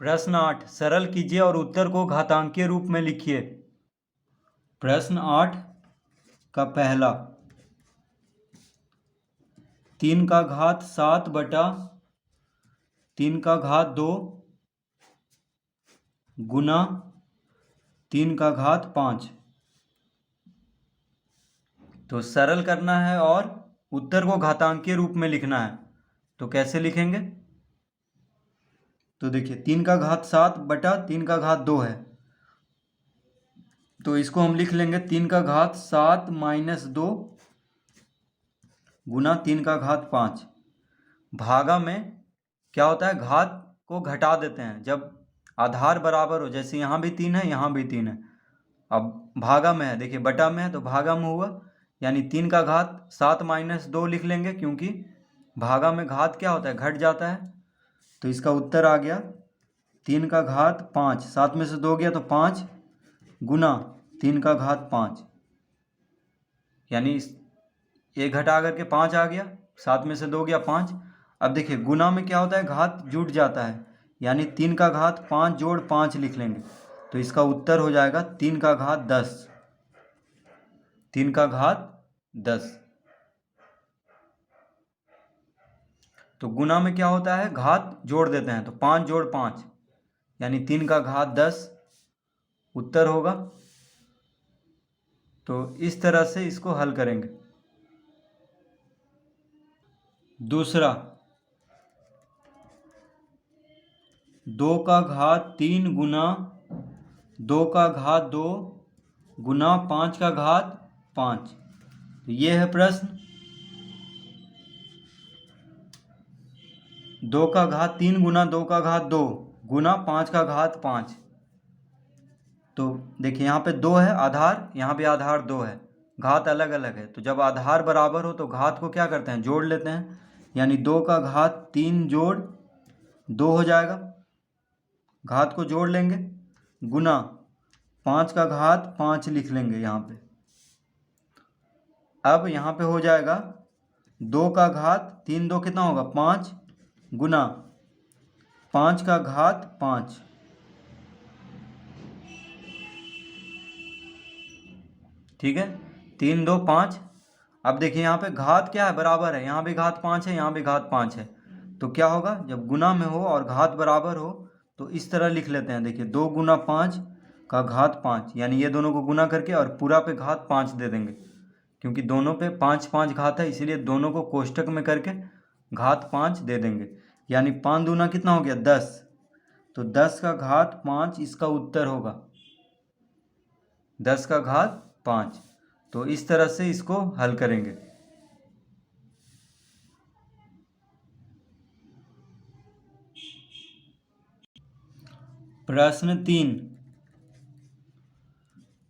प्रश्न 8 सरल कीजिए और उत्तर को घातांकीय रूप में लिखिए। प्रश्न 8 का पहला 3 का घात 7 बटा 3 का घात 2 गुना 3 का घात 5। तो सरल करना है और उत्तर को घातांकीय रूप में लिखना है। तो कैसे लिखेंगे? तो देखिए 3 का घात 7 बटा 3 का घात 2 है, तो इसको हम लिख लेंगे 3 का घात 7 माइनस 2 गुना 3 का घात 5। भागा में क्या होता है, घात को घटा देते हैं जब आधार बराबर हो। जैसे यहाँ भी 3 है, यहाँ भी 3 है। अब भागा में है, देखिए बटा में है तो भागा में हुआ, यानी 3 का घात 7 माइनस 2 लिख लेंगे, क्योंकि भागा में घात क्या होता है, घट जाता है। तो इसका उत्तर आ गया 3 का घात 5, 7 में से 2 गया तो 5 गुना 3 का घात 5, यानी एक घटा करके 5 आ गया, 7 में से 2 गया 5। अब देखिए गुना में क्या होता है, घात जुट जाता है, यानी 3 का घात 5 जोड़ 5 लिख लेंगे। तो इसका उत्तर हो जाएगा 3 का घात 10। 3 का घात 10। तो गुना में क्या होता है, घात जोड़ देते हैं, तो 5 जोड़ 5 यानी 3 का घात 10 उत्तर होगा। तो इस तरह से इसको हल करेंगे। दूसरा 2 का घात 3 गुना 2 का घात 2 गुना 5 का घात 5। तो ये है प्रश्न। 2 का घात 3 गुना 2 का घात 2 गुना 5 का घात 5। तो देखिए यहाँ पे 2 है आधार, यहाँ भी आधार 2 है, घात अलग अलग है। तो जब आधार बराबर हो तो घात को क्या करते हैं, जोड़ लेते हैं, यानी 2 का घात 3 जोड़ 2 हो जाएगा, घात को जोड़ लेंगे, गुना 5 का घात 5 लिख लेंगे यहाँ पे। अब यहाँ पे हो जाएगा 2 का घात 3 2 कितना होगा 5 गुना 5 का घात 5। ठीक है, 3 2 5। अब देखिए यहाँ पे घात क्या है, बराबर है, यहाँ भी घात 5 है, यहाँ भी घात 5 है। तो क्या होगा, जब गुना में हो और घात बराबर हो तो इस तरह लिख लेते हैं। देखिए 2 गुना 5 का घात 5, यानी ये दोनों को गुना करके और पूरा पे घात 5 दे देंगे, क्योंकि दोनों पे 5 5 घात है, इसीलिए दोनों को कोष्टक में करके घात 5 दे देंगे। यानी 5 दूना कितना हो गया 10। तो 10 का घात 5 इसका उत्तर होगा, 10 का घात 5। तो इस तरह से इसको हल करेंगे। प्रश्न 3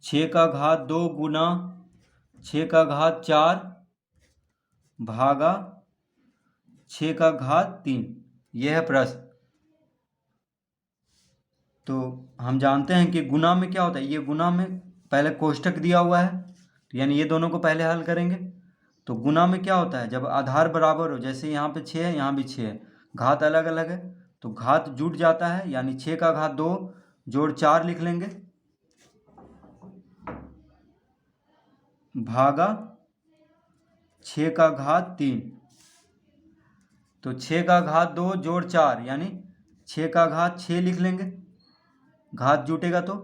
6 का घात 2 गुना 6 का घात 4 भागा 6 का घात 3। यह है प्रश्न। तो हम जानते हैं कि गुना में क्या होता है, ये गुना में पहले कोष्टक दिया हुआ है, तो यानी ये दोनों को पहले हल करेंगे। तो गुना में क्या होता है, जब आधार बराबर हो, जैसे यहाँ पे 6 है, यहाँ भी 6 है, घात अलग अलग है, तो घात जुट जाता है, यानी 6 का घात 2 जोड़ 4 लिख लेंगे, भागा 6 का घात 3। तो 6 का घात 2 जोड़ 4 यानी 6 का घात 6 लिख लेंगे, घात जुटेगा तो,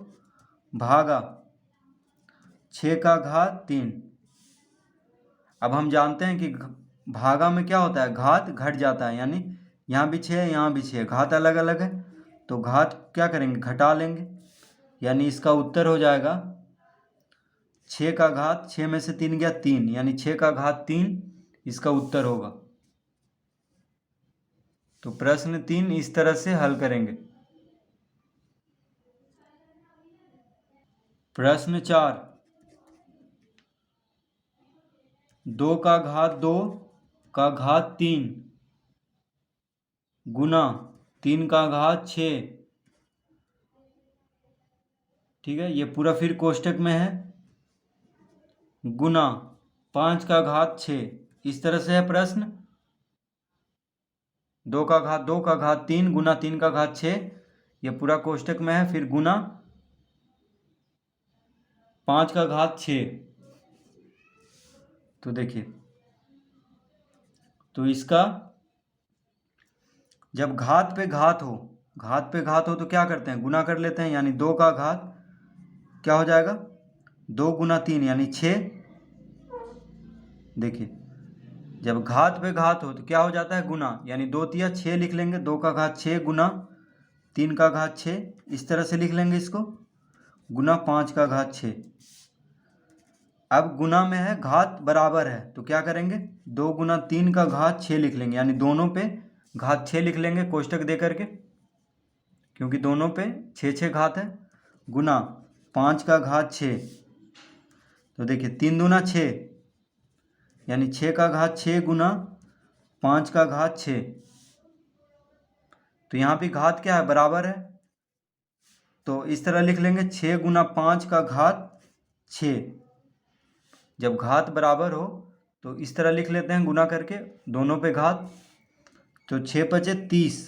भागा 6 का घात 3। अब हम जानते हैं कि भागा में क्या होता है, घात घट जाता है, यानी यहाँ भी 6 है, यहाँ भी 6 है, घात अलग अलग है, तो घात क्या करेंगे, घटा लेंगे, यानी इसका उत्तर हो जाएगा 6 का घात 6 में से 3 गया 3, यानी 6 का घात 3 इसका उत्तर होगा। तो प्रश्न 3 इस तरह से हल करेंगे। प्रश्न 4 2 का घात 2 का घात 3 गुना 3 का घात 6। ठीक है, ये पूरा फिर कोष्टक में है, गुना 5 का घात 6। इस तरह से है प्रश्न। 2 का घात 3 गुना 3 का घात 6, ये पूरा कोष्टक में है, फिर गुना 5 का घात 6। तो देखिए, तो इसका जब घात पे घात हो तो क्या करते हैं, गुना कर लेते हैं, यानी 2 का घात क्या हो जाएगा, 2 गुना 3 यानी 6। देखिए, जब घात पे घात हो तो क्या हो जाता है, गुना, यानी 2 तिया 6 लिख लेंगे, 2 का घात 6 गुना 3 का घात 6, इस तरह से लिख लेंगे इसको, गुना 5 का घात 6। अब गुना में है, घात बराबर है, तो क्या करेंगे, 2 गुना 3 का घात 6 लिख लेंगे, यानी दोनों पे घात 6 लिख लेंगे कोष्टक दे करके, क्योंकि दोनों पे 6 घात है, गुना 5 का घात 6। तो देखिए 3 दूना 6, यानी 6 का घात 6 गुना 5 का घात 6। तो यहाँ पे घात क्या है, बराबर है, तो इस तरह लिख लेंगे 6 गुना 5 का घात 6। जब घात बराबर हो तो इस तरह लिख लेते हैं गुना करके दोनों पे घात, तो 6 पचे 30,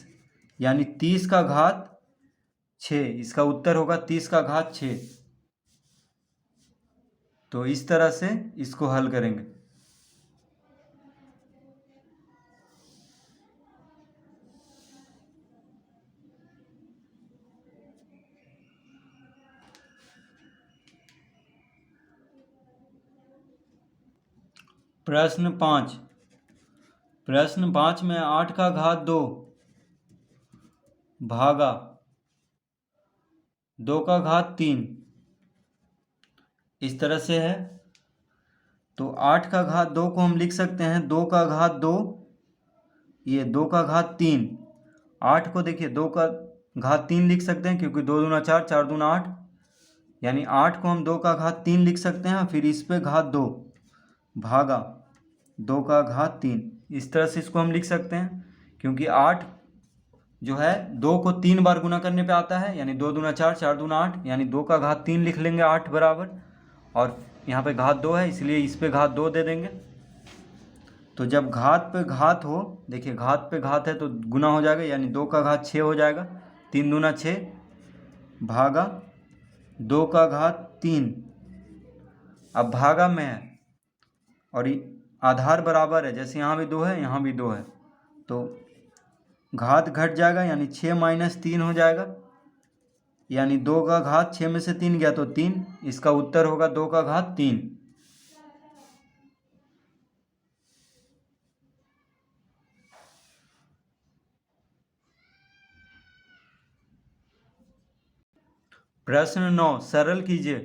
यानी 30 का घात 6, इसका उत्तर होगा 30 का घात 6। तो इस तरह से इसको हल करेंगे। प्रश्न 5 में 8 का घात 2 भागा 2 का घात 3 इस तरह से है। तो 8 का घात 2 को हम लिख सकते हैं 2 का घात 2, ये 2 का घात 3। 8 को देखिए 2 का घात 3 लिख सकते हैं, क्योंकि 2 दूना 4, 4 दूना 8, यानी 8 को हम 2 का घात 3 लिख सकते हैं, फिर इस पे घात 2 भागा 2 का घात 3, इस तरह से इसको हम लिख सकते हैं, क्योंकि 8 जो है 2 को 3 बार गुना करने पे आता है, यानी 2 दूना 4, 4 दूना 8, यानी 2 का घात 3 लिख लेंगे 8 बराबर, और यहाँ पे घात 2 है इसलिए इस पे घात 2 दे देंगे। तो जब घात पे घात हो, देखिए घात पे घात है तो गुना हो जाएगा, यानी 2 का घात 6 हो जाएगा, 3 दूना 6 भागा 2 का घात 3। अब भागा में है और आधार बराबर है, जैसे यहाँ भी 2 है यहाँ भी 2 है, तो घात घट जाएगा, यानी 6 माइनस 3 हो जाएगा, यानी 2 का घात 6 में से 3 गया तो 3, इसका उत्तर होगा 2 का घात 3। प्रश्न 9 सरल कीजिए।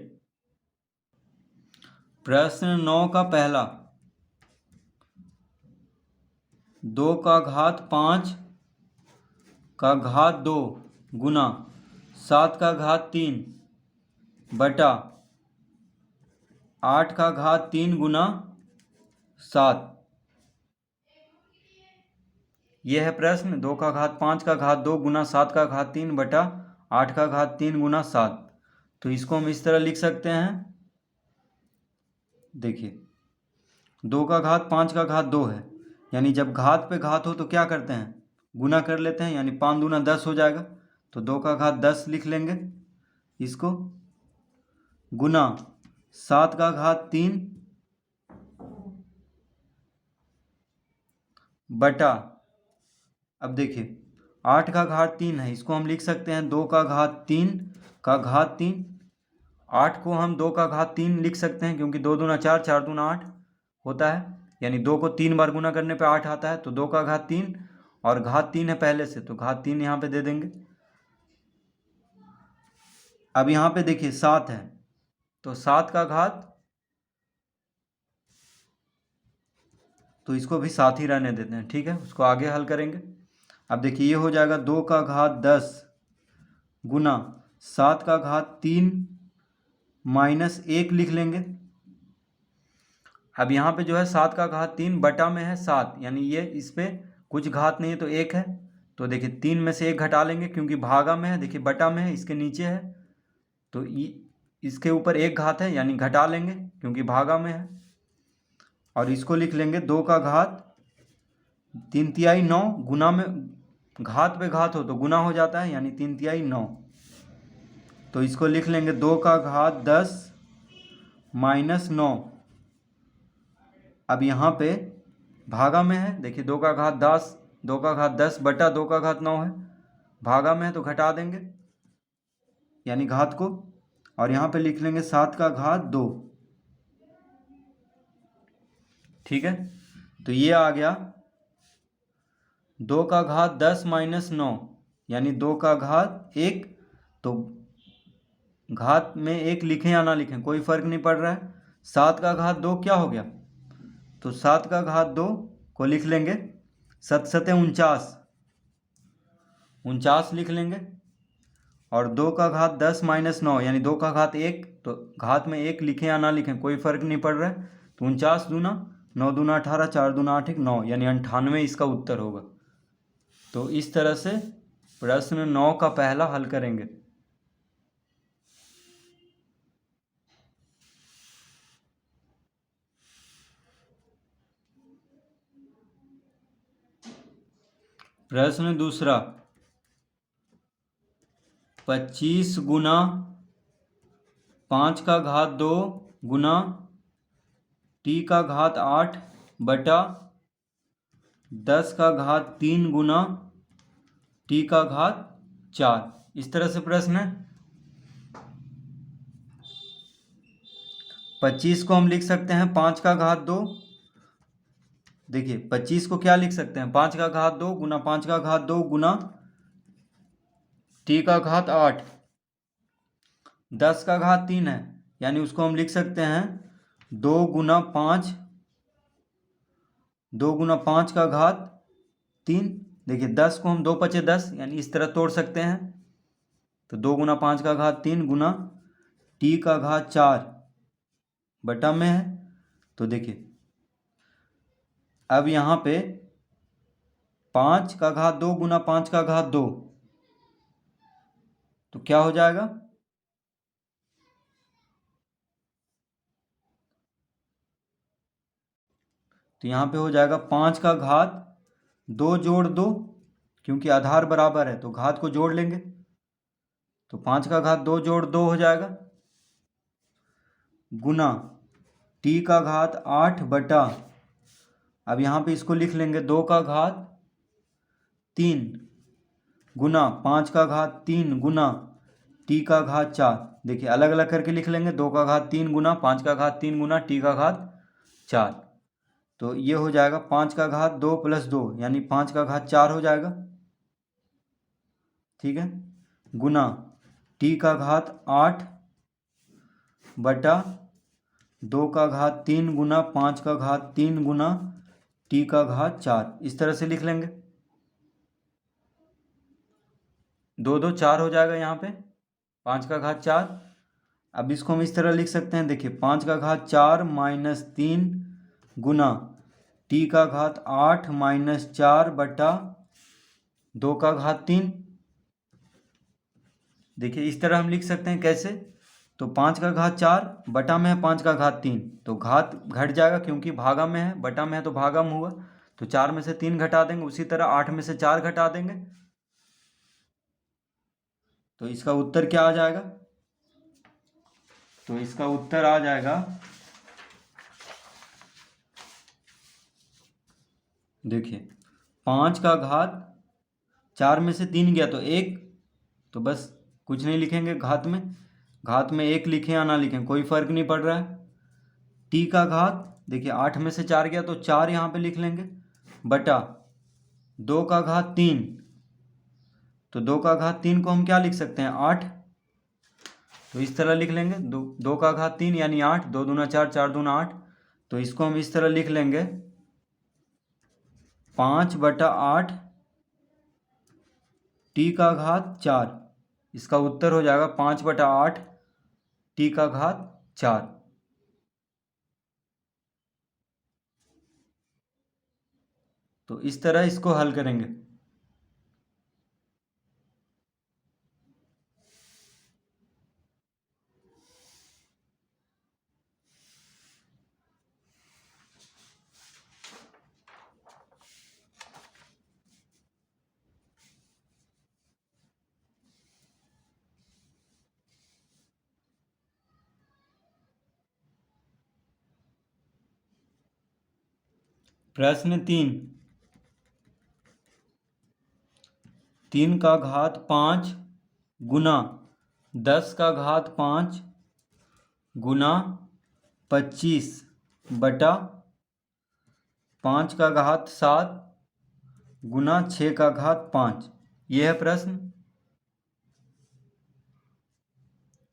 प्रश्न 9 का पहला, 2 का घात 5 का घात 2 गुना 7 का घात 3 बटा 8 का घात 3 गुना 7। यह है प्रश्न। 2 का घात 5 का घात 2 गुना 7 का घात 3 बटा 8 का घात 3 गुना 7। तो इसको हम इस तरह लिख सकते हैं, देखिए 2 का घात 5 का घात 2 है, यानी जब घात पे घात हो तो क्या करते हैं, गुना कर लेते हैं, यानी 5 दूना 10 हो जाएगा, तो 2 का घात 10 लिख लेंगे इसको, गुना 7 का घात 3 बटा, अब देखिए 8 का घात 3 है, इसको हम लिख सकते हैं 2 का घात 3 का घात 3। 8 को हम 2 का घात 3 लिख सकते हैं, क्योंकि 2 दूना 4, 4 दूना 8 होता है, यानी 2 को 3 बार गुना करने पे 8 आता है, तो 2 का घात 3 और घात 3 है पहले से, तो घात 3 यहाँ पे दे देंगे। अब यहाँ पे देखिए 7 है, तो 7 का घात, तो इसको भी साथ ही रहने देते हैं, ठीक है, उसको आगे हल करेंगे। अब देखिए ये हो जाएगा 2 का घात 10 गुना 7 का घात 3 माइनस 1 लिख लेंगे। अब यहाँ पे जो है 7 का घात 3 बटा में है 7, यानी ये इस पे कुछ घात नहीं है तो 1 है, तो देखिए 3 में से 1 घटा लेंगे, क्योंकि भागा में है, देखिए बटा में है, इसके नीचे है, तो इसके ऊपर 1 घात है, यानी घटा लेंगे क्योंकि भागा में है, और इसको लिख लेंगे 2 का घात 3 तिहाई 9 गुना में घात पे घात हो तो गुना हो जाता है, यानी 3 तिहाई 9। तो इसको लिख लेंगे 2 का घात 10 माइनस 9। अब यहाँ पे भागा में है, देखिए 2 का घात 10, 2 का घात 10 बटा 2 का घात 9 है। भागा में है तो घटा देंगे यानी घात को, और यहाँ पे लिख लेंगे 7 का घात 2। ठीक है, तो ये आ गया 2 का घात 10 माइनस 9, यानी 2 का घात 1। तो घात में 1 लिखें या ना लिखें कोई फर्क नहीं पड़ रहा है। 7 का घात 2 क्या हो गया, तो 7 का घात 2 को लिख लेंगे 7 सते 49, 49 लिख लेंगे। और 2 का घात 10 माइनस 9 यानी 2 का घात 1, तो घात में 1 लिखें या ना लिखें कोई फर्क नहीं पड़ रहा है। तो 49 दूना 9 दूना 18, 4 दूना 8, 9 यानी 98 इसका उत्तर होगा। तो इस तरह से प्रश्न 9 का पहला हल करेंगे। प्रश्न दूसरा, 25 गुना 5 का घात 2 गुना t का घात 8 बटा 10 का घात 3 गुना t का घात 4, इस तरह से प्रश्न है। 25 को हम लिख सकते हैं 5 का घात 2। देखिए 25 को क्या लिख सकते हैं, 5 का घात 2 गुना 5 का घात 2 गुना t का घात 8। 10 का घात 3 है, यानी उसको हम लिख सकते हैं 2 गुना 5, 2 गुना 5 का घात 3। देखिए 10 को हम 2 पचे 10 यानी इस तरह तोड़ सकते हैं। तो 2 गुना 5 का घात 3 गुना t का घात 4 बटा में है। तो देखिए अब यहाँ पे 5 का घात 2 गुना 5 का घात 2, तो क्या हो जाएगा, तो यहाँ पे हो जाएगा 5 का घात 2 जोड़ 2, क्योंकि आधार बराबर है तो घात को जोड़ लेंगे। तो 5 का घात 2 जोड़ 2 हो जाएगा गुना t का घात 8 बटा, अब यहाँ पे इसको लिख लेंगे 2 का घात 3 गुना 5 का घात 3 गुना t का घात 4। देखिए अलग अलग करके लिख लेंगे, 2 का घात 3 गुना 5 का घात 3 गुना t का घात 4। तो ये हो जाएगा 5 का घात 2 प्लस 2 यानी 5 का घात 4 हो जाएगा। ठीक है, गुना t का घात 8 बटा 2 का घात 3 गुना 5 का घात 3 गुना t का घात 4, इस तरह से लिख लेंगे। 2 2 4 हो जाएगा यहाँ पे 5 का घात 4। अब इसको हम इस तरह लिख सकते हैं, देखिए 5 का घात 4 माइनस 3 गुना t का घात 8 माइनस 4 बटा 2 का घात 3। देखिए इस तरह हम लिख सकते हैं, कैसे, तो 5 का घात 4 बटा में है 5 का घात 3, तो घात घट जाएगा क्योंकि भागा में है, बटा में है तो भागा में हुआ। तो 4 में से 3 घटा देंगे, उसी तरह 8 में से 4 घटा देंगे। तो इसका उत्तर क्या आ जाएगा, तो इसका उत्तर आ जाएगा, देखिए 5 का घात 4 में से 3 गया तो 1, तो बस कुछ नहीं लिखेंगे घात में 1 लिखें या ना लिखें कोई फर्क नहीं पड़ रहा है। t का घात देखिए 8 में से 4 गया तो 4 यहाँ पे लिख लेंगे बटा 2 का घात 3, तो 2 का घात 3 को हम क्या लिख सकते हैं 8, तो इस तरह लिख लेंगे 2 का घात 3 यानी 8, 2 दूना 4, 4 दूना 8, तो इसको हम इस तरह लिख लेंगे 5 बटा 8 t का घात 4, इसका उत्तर हो जाएगा 5 बटा 8 t का घात 4। तो इस तरह इसको हल करेंगे। प्रश्न 3, 3 का घात 5 गुना 10 का घात 5 गुना 25 बटा 5 का घात 7 गुना 6 का घात 5, ये है प्रश्न।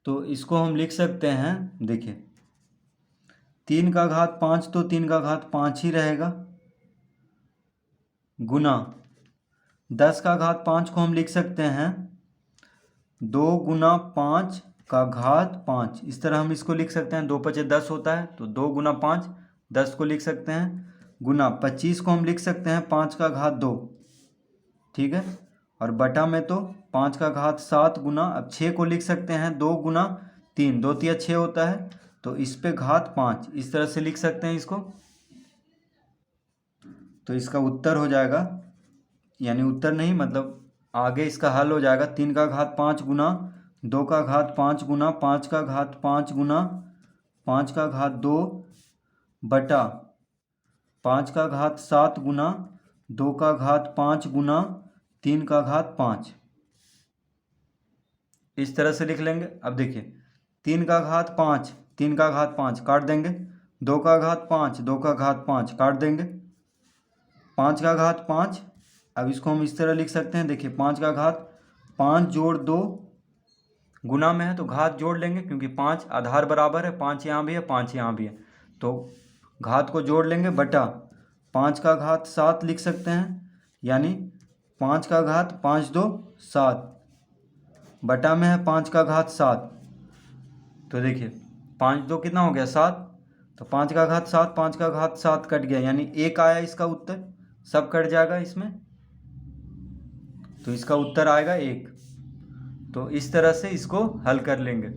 तो इसको हम लिख सकते हैं, देखिए 3 का घात 5 तो 3 का घात 5 ही रहेगा, गुना 10 का घात 5 को हम लिख सकते हैं 2 गुना 5 का घात 5, इस तरह हम इसको लिख सकते हैं। 2 पचे 10 होता है, तो 2 गुना 5 10 को लिख सकते हैं, गुना 25 को हम लिख सकते हैं 5 का घात 2, ठीक है। और बटा में तो 5 का घात 7 गुना, अब 6 को लिख सकते हैं 2 गुना 3, 2 तिया 6 होता है, तो इस पे घात 5, इस तरह से लिख सकते हैं इसको। तो इसका उत्तर हो जाएगा, यानी उत्तर नहीं मतलब आगे इसका हल हो जाएगा 3 का घात 5 गुना 2 का घात 5 गुना 5 का घात 5 गुना 5 का घात 2 बटा 5 का घात 7 गुना 2 का घात 5 गुना 3 का घात 5, इस तरह से लिख लेंगे। अब देखिए 3 का घात 5, 3 का घात 5 काट देंगे, 2 का घात 5, 2 का घात 5 काट देंगे, 5 का घात 5, अब इसको हम इस तरह लिख सकते हैं, देखिए 5 का घात 5 जोड़ 2, गुना में है तो घात जोड़ लेंगे, क्योंकि 5 आधार बराबर है, 5 यहाँ भी है 5 यहाँ भी है, तो घात को जोड़ लेंगे, बटा 5 का घात 7 लिख सकते हैं, यानी 5 का घात 5 2 7, बटा में है 5 का घात 7, तो देखिए 5 2 कितना हो गया 7, तो 5 का घात 7, 5 का घात 7 कट गया, यानी 1 आया इसका उत्तर, सब कट जाएगा इसमें, तो इसका उत्तर आएगा 1। तो इस तरह से इसको हल कर लेंगे।